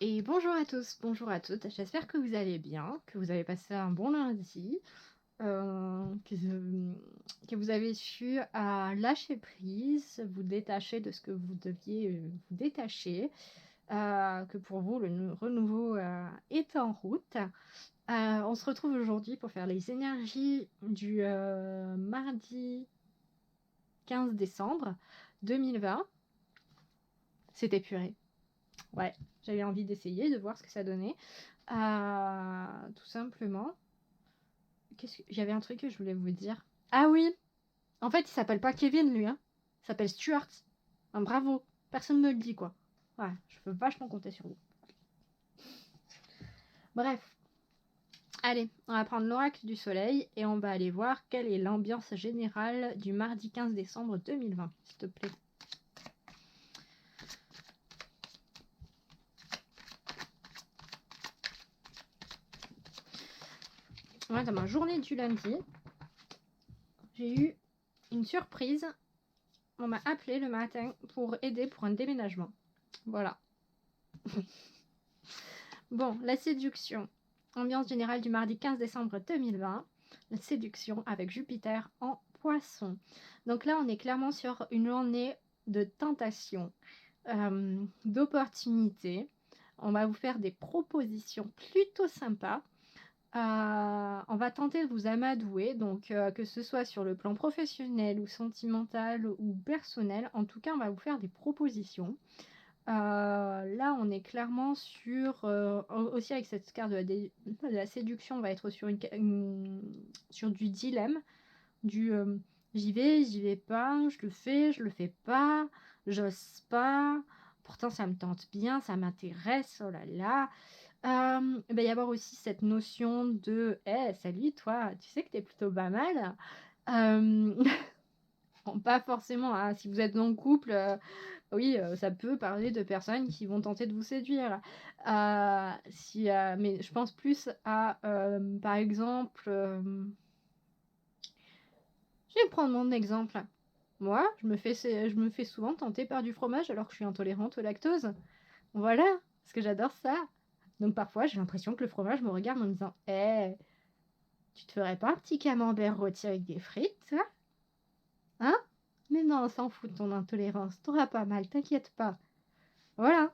Et bonjour à tous, bonjour à toutes. J'espère que vous allez bien, que vous avez passé un bon lundi, que vous avez su à lâcher prise, vous détacher de ce que vous deviez vous détacher, que pour vous le renouveau est en route. On se retrouve aujourd'hui pour faire les énergies du mardi 15 décembre 2020. C'était purée. Ouais, j'avais envie d'essayer, de voir ce que ça donnait. Tout simplement. J'avais un truc que je voulais vous dire. Ah oui, en fait, il s'appelle pas Kevin, lui. Hein. Il s'appelle Stuart. Bravo. Personne ne me le dit, quoi. Ouais, je peux vachement compter sur vous. Bref. Allez, on va prendre l'oracle du soleil et on va aller voir quelle est l'ambiance générale du mardi 15 décembre 2020, s'il te plaît. Ouais, dans ma journée du lundi, j'ai eu une surprise. On m'a appelé le matin pour aider pour un déménagement. Voilà. Bon, la séduction. Ambiance générale du mardi 15 décembre 2020. La séduction avec Jupiter en poisson. Donc là, on est clairement sur une journée de tentation, d'opportunité. On va vous faire des propositions plutôt sympas. On va tenter de vous amadouer, donc que ce soit sur le plan professionnel ou sentimental ou personnel, en tout cas on va vous faire des propositions. Là on est clairement sur, aussi avec cette carte de la séduction, on va être sur, sur du dilemme, du j'y vais pas, je le fais pas, j'ose pas, pourtant ça me tente bien, ça m'intéresse, oh là là. Il va y avoir aussi cette notion de hey, salut toi, tu sais que t'es plutôt pas mal. Bon, pas forcément, hein, si vous êtes dans le couple, oui, ça peut parler de personnes qui vont tenter de vous séduire. Mais je pense plus à, par exemple, je vais prendre mon exemple. Moi, je me fais souvent tenter par du fromage alors que je suis intolérante au lactose. Voilà, parce que j'adore ça. Donc parfois, j'ai l'impression que le fromage me regarde en me disant hey, tu te ferais pas un petit camembert rôti avec des frites, toi? Hein? Mais non, on s'en fout de ton intolérance. T'auras pas mal, t'inquiète pas. Voilà.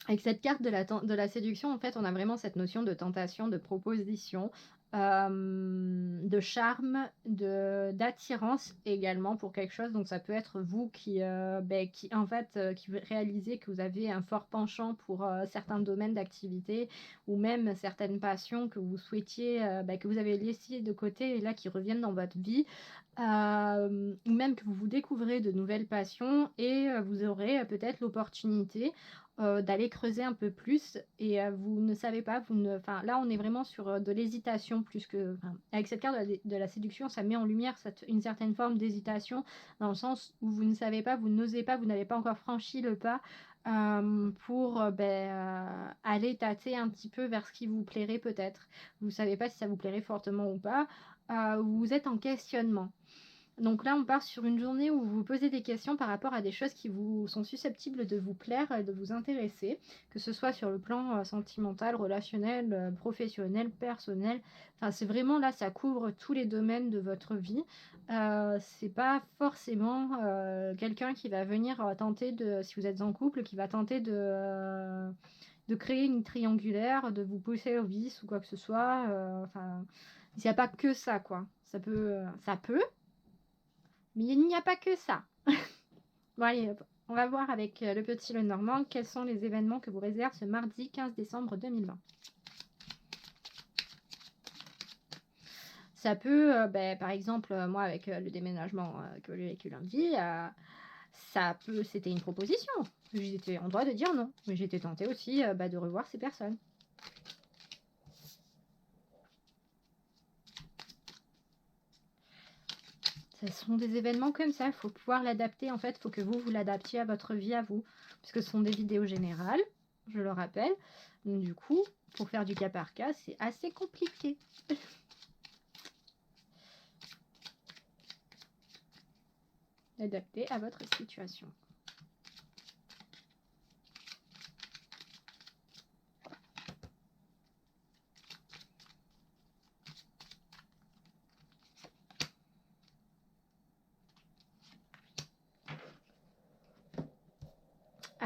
Avec cette carte de la séduction, en fait, on a vraiment cette notion de tentation, de proposition, de charme, d'attirance également pour quelque chose. Donc, ça peut être vous qui en fait, qui réalisez que vous avez un fort penchant pour certains domaines d'activité ou même certaines passions que vous souhaitiez, que vous avez laissées de côté et là qui reviennent dans votre vie. Ou même que vous découvrez de nouvelles passions et vous aurez peut-être l'opportunité d'aller creuser un peu plus et vous ne savez pas, là on est vraiment sur de l'hésitation plus que... avec cette carte de la séduction, ça met en lumière une certaine forme d'hésitation dans le sens où vous ne savez pas, vous n'osez pas, vous n'avez pas encore franchi le pas pour aller tâter un petit peu vers ce qui vous plairait peut-être. Vous ne savez pas si ça vous plairait fortement ou pas, vous êtes en questionnement. Donc là, on part sur une journée où vous vous posez des questions par rapport à des choses qui vous sont susceptibles de vous plaire et de vous intéresser, que ce soit sur le plan sentimental, relationnel, professionnel, personnel. Enfin, c'est vraiment là, ça couvre tous les domaines de votre vie. C'est pas forcément quelqu'un qui va venir tenter de, si vous êtes en couple, qui va tenter de créer une triangulaire, de vous pousser au vice ou quoi que ce soit. Enfin, il n'y a pas que ça, quoi. Ça peut, mais il n'y a pas que ça. Bon, allez, on va voir avec le petit Lenormand quels sont les événements que vous réserve ce mardi 15 décembre 2020. Ça peut, par exemple, moi avec le déménagement que j'ai vécu lundi, c'était une proposition. J'étais en droit de dire non, mais j'étais tentée aussi de revoir ces personnes. Ce sont des événements comme ça, il faut pouvoir l'adapter en fait, il faut que vous l'adaptiez à votre vie à vous, puisque ce sont des vidéos générales, je le rappelle. Donc du coup, pour faire du cas par cas, c'est assez compliqué. Adapté à votre situation.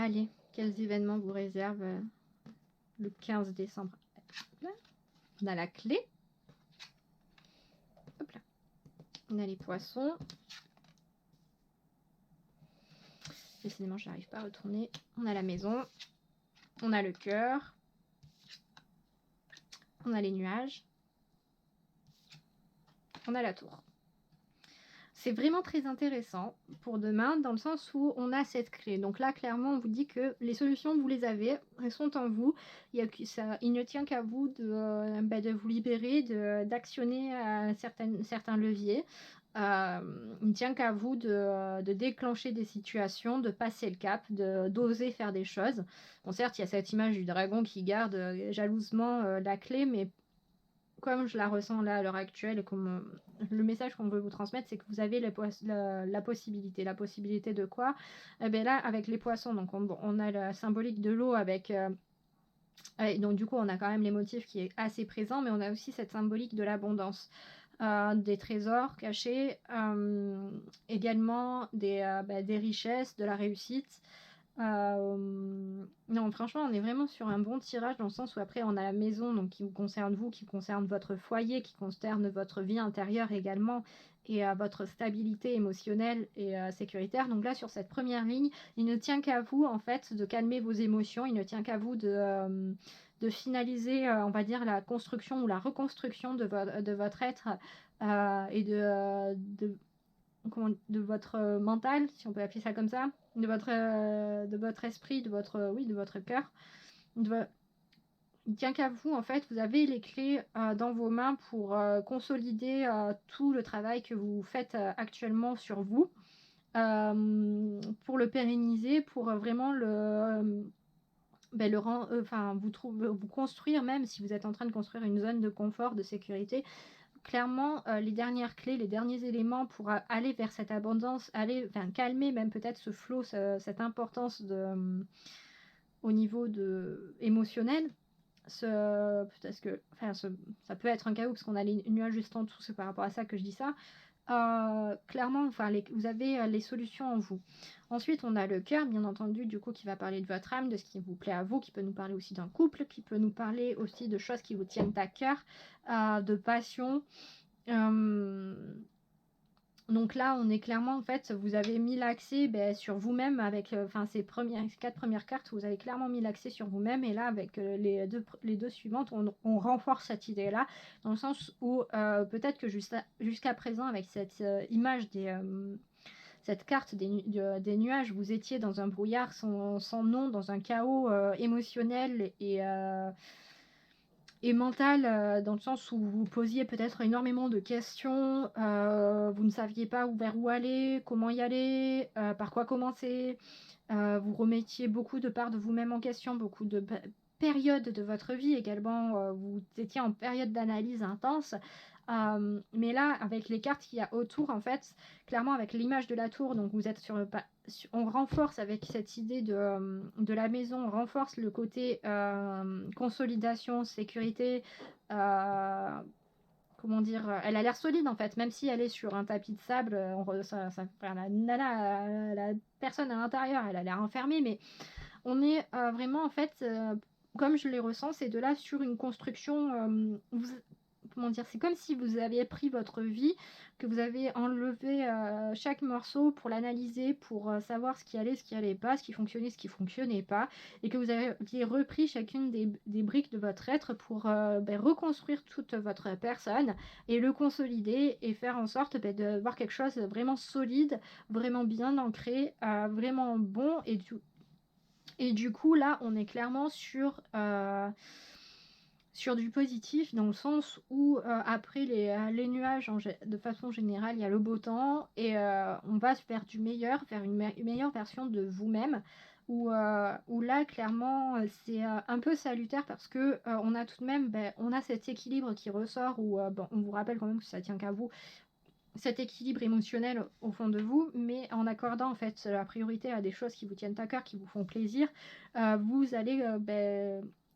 allez, quels événements vous réservent le 15 décembre? Là, on a la clé. Hop là. On a les poissons. Décidément, je n'arrive pas à retourner. On a la maison. On a le cœur. On a les nuages. On a la tour. C'est vraiment très intéressant pour demain dans le sens où on a cette clé. Donc là, clairement, on vous dit que les solutions, vous les avez, elles sont en vous. Il ne tient qu'à vous de vous libérer, d'actionner certains leviers. Il ne tient qu'à vous de déclencher des situations, de passer le cap, d'oser faire des choses. Bon, certes, il y a cette image du dragon qui garde jalousement la clé, mais comme je la ressens là à l'heure actuelle, et comme le message qu'on veut vous transmettre, c'est que vous avez la possibilité. La possibilité de quoi? Eh bien là, avec les poissons, donc on a la symbolique de l'eau avec... donc du coup, on a quand même les motifs qui est assez présent, mais on a aussi cette symbolique de l'abondance. Des trésors cachés, également des richesses, de la réussite. Non, franchement, on est vraiment sur un bon tirage dans le sens où après on a la maison donc qui vous concerne vous, qui concerne votre foyer, qui concerne votre vie intérieure également et votre stabilité émotionnelle et sécuritaire. Donc là, sur cette première ligne, il ne tient qu'à vous en fait de calmer vos émotions, il ne tient qu'à vous de finaliser, on va dire, la construction ou la reconstruction de votre être et de votre mental, si on peut appeler ça comme ça, de votre esprit, de votre cœur. Il tient qu'à vous, en fait, vous avez les clés dans vos mains pour consolider tout le travail que vous faites actuellement sur vous, pour le pérenniser, pour vraiment vous construire, même si vous êtes en train de construire une zone de confort, de sécurité. Clairement, les dernières clés, les derniers éléments pour aller vers cette abondance, calmer même peut-être ce flot, cette importance au niveau émotionnel. Parce que ça peut être un chaos parce qu'on a les nuages juste en dessous, c'est par rapport à ça que je dis ça. Clairement, vous avez les solutions en vous. Ensuite, on a le cœur, bien entendu, du coup, qui va parler de votre âme, de ce qui vous plaît à vous, qui peut nous parler aussi d'un couple, qui peut nous parler aussi de choses qui vous tiennent à cœur, de passion. Donc là, on est clairement, en fait, vous avez mis l'accès sur vous-même avec ces 4 premières cartes, vous avez clairement mis l'accès sur vous-même. Et là, avec les deux suivantes, on renforce cette idée-là, dans le sens où peut-être que jusqu'à présent, avec cette image cette carte des nuages, vous étiez dans un brouillard sans nom, dans un chaos émotionnel et mental, dans le sens où vous posiez peut-être énormément de questions, vous ne saviez pas vers où aller, comment y aller, par quoi commencer, vous remettiez beaucoup de parts de vous-même en question, beaucoup de périodes de votre vie également, vous étiez en période d'analyse intense. Mais là, avec les cartes qu'il y a autour, en fait, clairement avec l'image de la tour, donc vous êtes on renforce avec cette idée de la maison, on renforce le côté consolidation, sécurité, comment dire, elle a l'air solide en fait, même si elle est sur un tapis de sable, la personne à l'intérieur, elle a l'air enfermée, mais on est vraiment en fait, comme je les ressens, c'est de là sur une construction, comment dire, c'est comme si vous aviez pris votre vie, que vous avez enlevé chaque morceau pour l'analyser, pour savoir ce qui allait pas, ce qui fonctionnait pas, et que vous aviez repris chacune des briques de votre être pour reconstruire toute votre personne et le consolider et faire en sorte de voir quelque chose de vraiment solide, vraiment bien ancré, vraiment bon. Et du coup, là, on est clairement sur du positif, dans le sens où après les nuages, de façon générale, il y a le beau temps, et on va vers du meilleur, vers une meilleure version de vous-même, où là, clairement, c'est un peu salutaire, parce que on a tout de même, on a cet équilibre qui ressort, où on vous rappelle quand même que ça tient qu'à vous, cet équilibre émotionnel au fond de vous, mais en accordant en fait la priorité à des choses qui vous tiennent à cœur, qui vous font plaisir, vous allez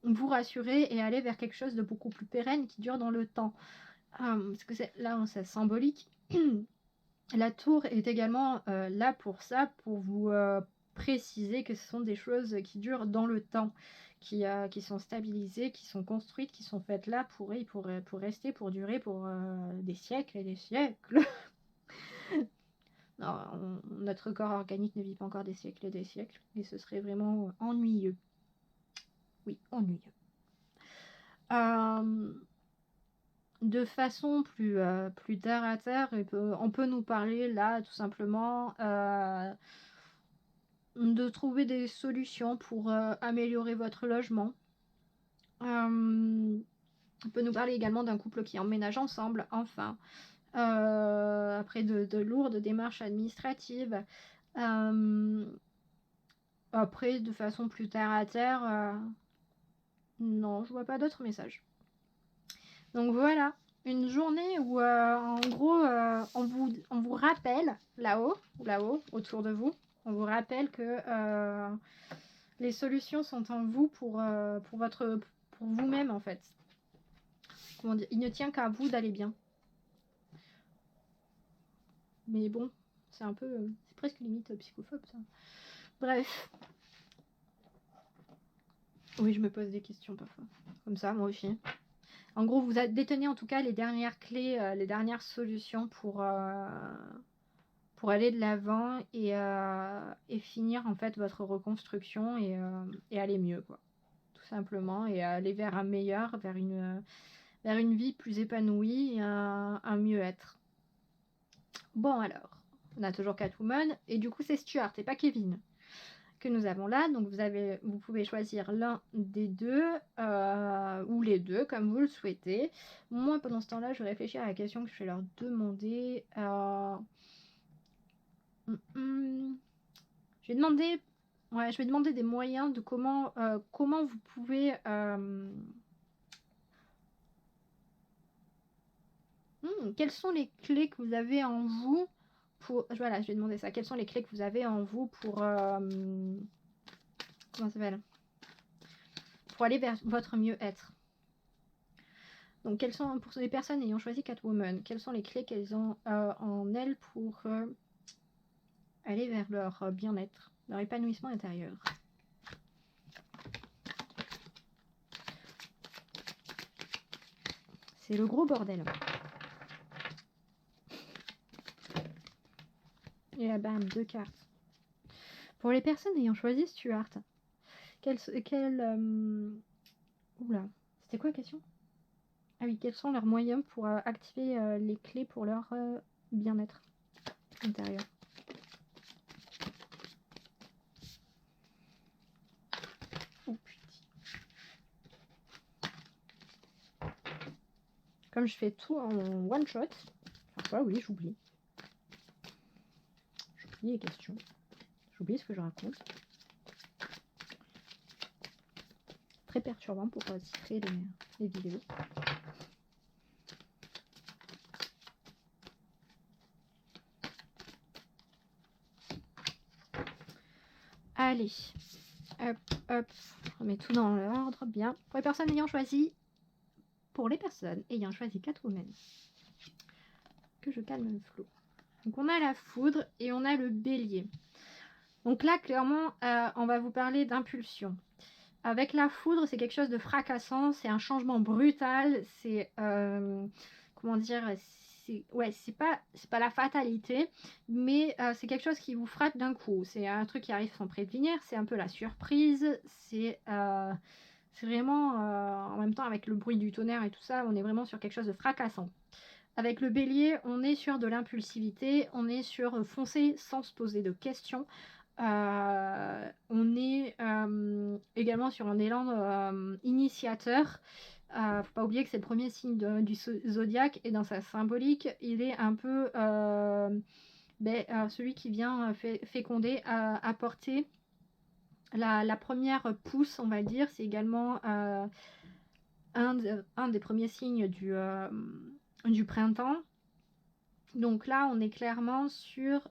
vous rassurer et aller vers quelque chose de beaucoup plus pérenne, qui dure dans le temps. Parce que c'est symbolique. La tour est également là pour ça, pour vous préciser que ce sont des choses qui durent dans le temps, qui sont stabilisées, qui sont construites, qui sont faites là pour rester, pour durer pour des siècles et des siècles. Non, notre corps organique ne vit pas encore des siècles et des siècles, et ce serait vraiment ennuyeux. Oui, ennuyeux. De façon plus terre à terre, on peut nous parler là tout simplement de trouver des solutions pour améliorer votre logement. On peut nous parler également d'un couple qui emménage ensemble, enfin, après de lourdes démarches administratives. Après, de façon plus terre à terre, non, je vois pas d'autres messages. Donc voilà, une journée où en gros on vous rappelle là-haut, autour de vous, on vous rappelle que les solutions sont en vous pour vous-même en fait. Comment dire, il ne tient qu'à vous d'aller bien. Mais bon, c'est un peu, c'est presque limite psychophobe ça. Bref. Oui, je me pose des questions parfois. Comme ça, moi aussi. En gros, vous détenez en tout cas les dernières clés, les dernières solutions pour aller de l'avant et finir en fait votre reconstruction et aller mieux, quoi. Tout simplement, et aller vers un meilleur, vers une vie plus épanouie et un mieux-être. Bon alors, on a toujours Catwoman, et du coup c'est Stuart et pas Kevin que nous avons là. Donc vous pouvez choisir l'un des deux ou les deux comme vous le souhaitez. Moi pendant ce temps-là je vais réfléchir à la question que je vais leur demander. Je vais demander des moyens de comment vous pouvez quelles sont les clés que vous avez en vous voilà, je vais demander ça. Quelles sont les clés que vous avez en vous pour comment ça s'appelle, pour aller vers votre mieux-être. Donc, quelles sont, pour les personnes ayant choisi Catwoman, quelles sont les clés qu'elles ont en elles pour aller vers leur bien-être, leur épanouissement intérieur. C'est le gros bordel. Et là, bam, 2 cartes. Pour les personnes ayant choisi Stuart, oula, c'était quoi la question? Ah oui, quels sont leurs moyens pour activer les clés pour leur bien-être intérieur? Oh putain. Comme je fais tout en one shot, parfois oui, j'oublie. J'oublie les questions. J'oublie ce que je raconte. Très perturbant pour tirer les vidéos. Allez, hop, hop, on met tout dans l'ordre, bien. Pour les personnes ayant choisi Catwoman, que je calme le flot. Donc on a la foudre et on a le bélier. Donc là, clairement, on va vous parler d'impulsion. Avec la foudre, c'est quelque chose de fracassant, c'est un changement brutal, c'est comment dire, c'est pas la fatalité, mais c'est quelque chose qui vous frappe d'un coup. C'est un truc qui arrive sans prévenir, c'est un peu la surprise, c'est vraiment en même temps avec le bruit du tonnerre et tout ça, on est vraiment sur quelque chose de fracassant. Avec le bélier, on est sur de l'impulsivité, on est sur foncer sans se poser de questions. On est également sur un élan initiateur. Faut pas oublier que c'est le premier signe du zodiaque et dans sa symbolique, il est un peu celui qui vient féconder, apporter la première pousse, on va dire. C'est également un des premiers signes du printemps. Donc là, on est clairement sur...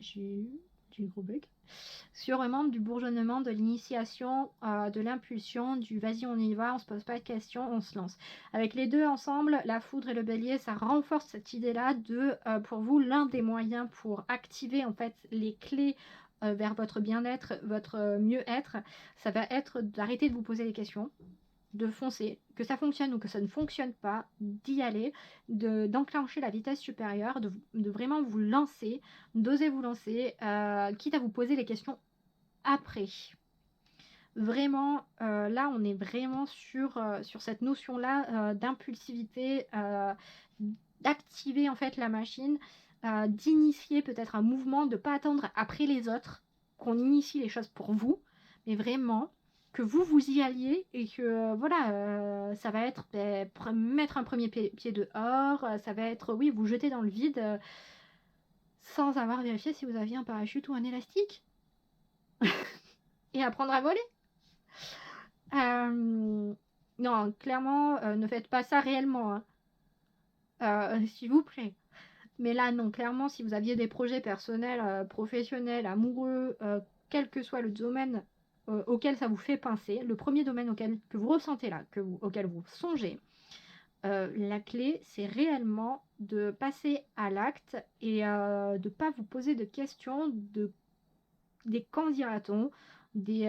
j'ai eu gros bug. sur vraiment du bourgeonnement, de l'initiation, de l'impulsion, du vas-y on y va, on se pose pas de questions, on se lance. Avec les deux ensemble, la foudre et le bélier, ça renforce cette idée-là de, pour vous, l'un des moyens pour activer en fait les clés vers votre bien-être, votre mieux-être, ça va être d'arrêter de vous poser des questions, de foncer, que ça fonctionne ou que ça ne fonctionne pas, d'y aller, d'enclencher la vitesse supérieure, de vraiment vous lancer, d'oser vous lancer, quitte à vous poser les questions après. Vraiment, là, on est vraiment sur cette notion-là d'impulsivité, d'activer en fait la machine, d'initier peut-être un mouvement, de ne pas attendre après les autres, qu'on initie les choses pour vous, mais vraiment que vous y alliez et que voilà, ça va être mettre un premier pied dehors, ça va être, oui, vous jeter dans le vide sans avoir vérifié si vous aviez un parachute ou un élastique et apprendre à voler. Non, clairement, ne faites pas ça réellement, hein. S'il vous plaît. Mais là, non, clairement, si vous aviez des projets personnels, professionnels, amoureux, quel que soit le domaine auquel ça vous fait penser, le premier domaine que vous ressentez là, auquel vous songez, la clé, c'est réellement de passer à l'acte et de ne pas vous poser de questions, des quand dira-t-on, des...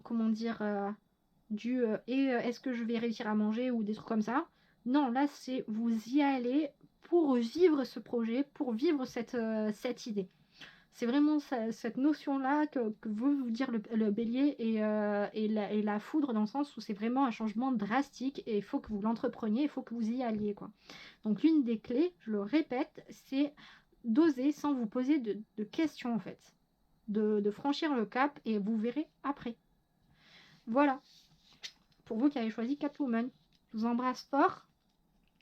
comment dire, est-ce que je vais réussir à manger ou des trucs comme ça. Non, là, c'est vous y allez pour vivre ce projet, pour vivre cette idée. C'est vraiment cette notion-là que veut vous dire le bélier et la foudre, dans le sens où c'est vraiment un changement drastique et il faut que vous l'entrepreniez, il faut que vous y alliez, quoi. Donc l'une des clés, je le répète, c'est d'oser sans vous poser de questions, en fait. De franchir le cap et vous verrez après. Voilà, pour vous qui avez choisi Catwoman. Je vous embrasse fort.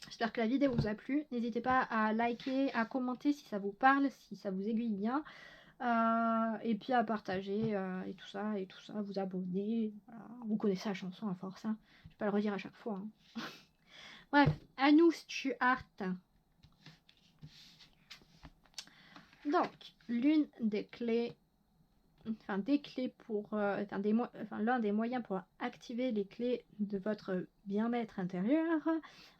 J'espère que la vidéo vous a plu. N'hésitez pas à liker, à commenter si ça vous parle, si ça vous aiguille bien. Et puis à partager et tout ça, vous abonner. Voilà. Vous connaissez la chanson à force, hein. Je vais pas le redire à chaque fois, hein. Bref, à nous Stuart. Donc, l'une des clés, l'un des moyens pour activer les clés de votre bien-être intérieur.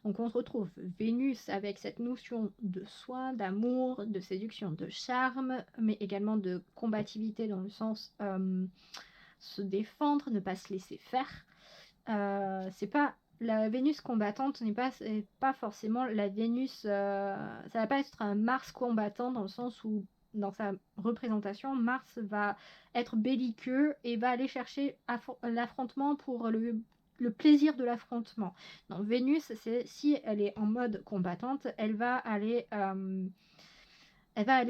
Donc on retrouve Vénus avec cette notion de soin, d'amour, de séduction, de charme, mais également de combativité dans le sens se défendre, ne pas se laisser faire. C'est pas la Vénus combattante, n'est pas forcément la Vénus, ça va pas être un Mars combattant dans le sens où dans sa représentation, Mars va être belliqueux et va aller chercher l'affrontement pour le plaisir de l'affrontement. Donc Vénus, si elle est en mode combattante, elle va aller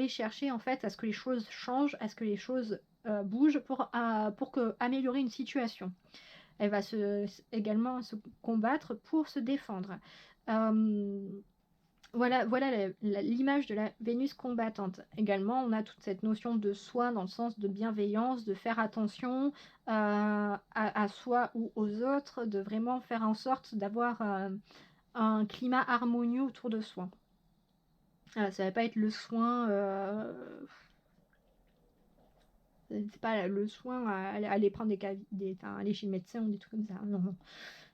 chercher en fait à ce que les choses changent, à ce que les choses bougent pour améliorer une situation. Elle va également se combattre pour se défendre. Voilà l'image de la Vénus combattante. Également, on a toute cette notion de soin dans le sens de bienveillance, de faire attention à soi ou aux autres, de vraiment faire en sorte d'avoir un climat harmonieux autour de soi. Ça va pas être le soin... c'est pas le soin à aller prendre aller chez le médecin ou des trucs comme ça. Non, non.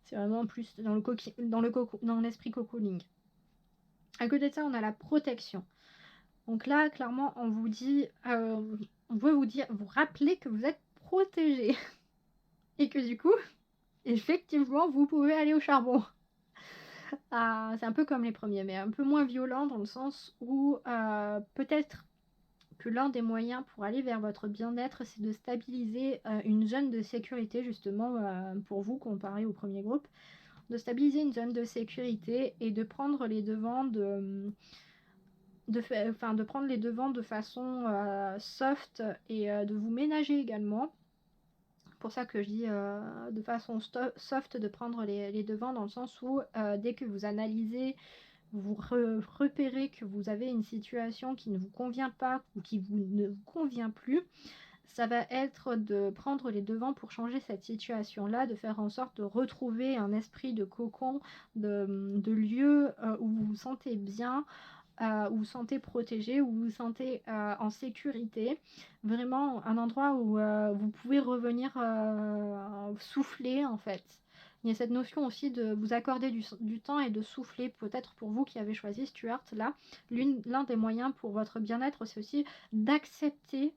C'est vraiment plus dans l'esprit cocooning. À côté de ça, on a la protection. Donc là, clairement, on vous dit, on veut vous rappeler que vous êtes protégé. Et que du coup, effectivement, vous pouvez aller au charbon. C'est un peu comme les premiers, mais un peu moins violent dans le sens où peut-être que l'un des moyens pour aller vers votre bien-être, c'est de stabiliser une zone de sécurité, justement, pour vous, comparé au premier groupe, de stabiliser une zone de sécurité et de prendre les devants de prendre les devants de façon soft et de vous ménager également. Pour ça que je dis de façon soft de prendre les devants dans le sens où dès que vous analysez, vous repérez que vous avez une situation qui ne vous convient pas ou qui ne vous convient plus, ça va être de prendre les devants pour changer cette situation-là, de faire en sorte de retrouver un esprit de cocon, de lieu où vous vous sentez bien, où vous vous sentez protégé, où vous vous sentez en sécurité. Vraiment un endroit où vous pouvez revenir souffler en fait. Il y a cette notion aussi de vous accorder du temps et de souffler. Peut-être pour vous qui avez choisi Stuart, là, l'un des moyens pour votre bien-être, c'est aussi d'accepter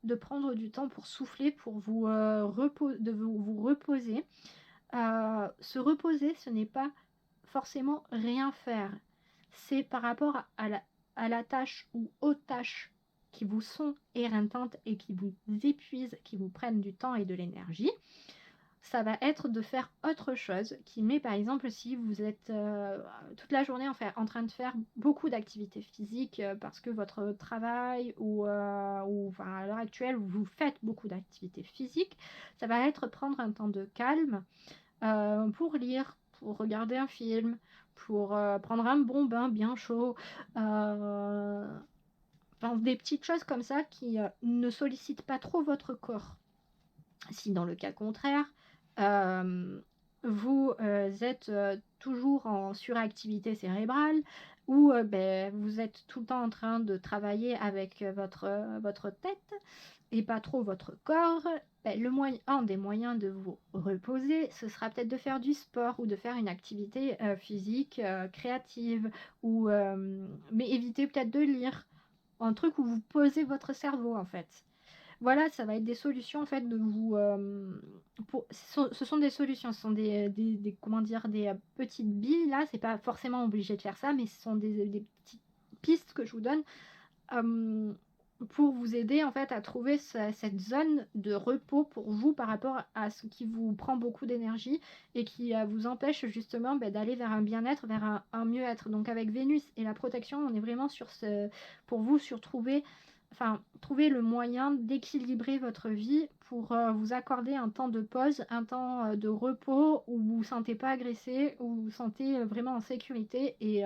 de prendre du temps pour souffler, pour vous, vous reposer. Se reposer, ce n'est pas forcément rien faire. C'est par rapport à la tâche ou aux tâches qui vous sont éreintantes et qui vous épuisent, qui vous prennent du temps et de l'énergie. Ça va être de faire autre chose qui met, par exemple, si vous êtes toute la journée en train de faire beaucoup d'activités physiques parce que votre travail ou enfin, à l'heure actuelle, vous faites beaucoup d'activités physiques, ça va être prendre un temps de calme pour lire, pour regarder un film, pour prendre un bon bain bien chaud. Enfin, des petites choses comme ça qui ne sollicitent pas trop votre corps. Si dans le cas contraire, vous êtes toujours en suractivité cérébrale ou vous êtes tout le temps en train de travailler avec votre tête et pas trop votre corps, un des moyens de vous reposer, ce sera peut-être de faire du sport ou de faire une activité physique créative, ou, mais évitez peut-être de lire, un truc où vous posez votre cerveau en fait. Voilà, ça va être des solutions en fait de vous. Ce sont des solutions, ce sont comment dire, des petites billes là. C'est pas forcément obligé de faire ça, mais ce sont des petites pistes que je vous donne pour vous aider en fait à trouver cette zone de repos pour vous par rapport à ce qui vous prend beaucoup d'énergie et qui vous empêche justement d'aller vers un bien-être, vers un mieux-être. Donc avec Vénus et la protection, on est vraiment pour vous sur trouver le moyen d'équilibrer votre vie pour vous accorder un temps de pause, un temps de repos où vous ne vous sentez pas agressé, où vous vous sentez vraiment en sécurité et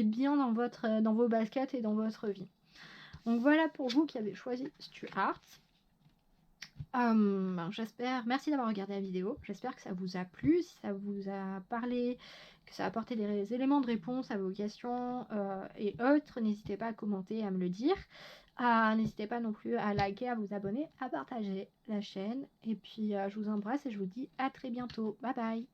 bien dans vos baskets et dans votre vie. Donc voilà pour vous qui avez choisi Stuart. J'espère, merci d'avoir regardé la vidéo, j'espère que ça vous a plu, si ça vous a parlé, que ça a apporté des éléments de réponse à vos questions et autres, n'hésitez pas à commenter, à me le dire. N'hésitez pas non plus à liker, à vous abonner, à partager la chaîne. Et puis je vous embrasse et je vous dis à très bientôt. Bye bye.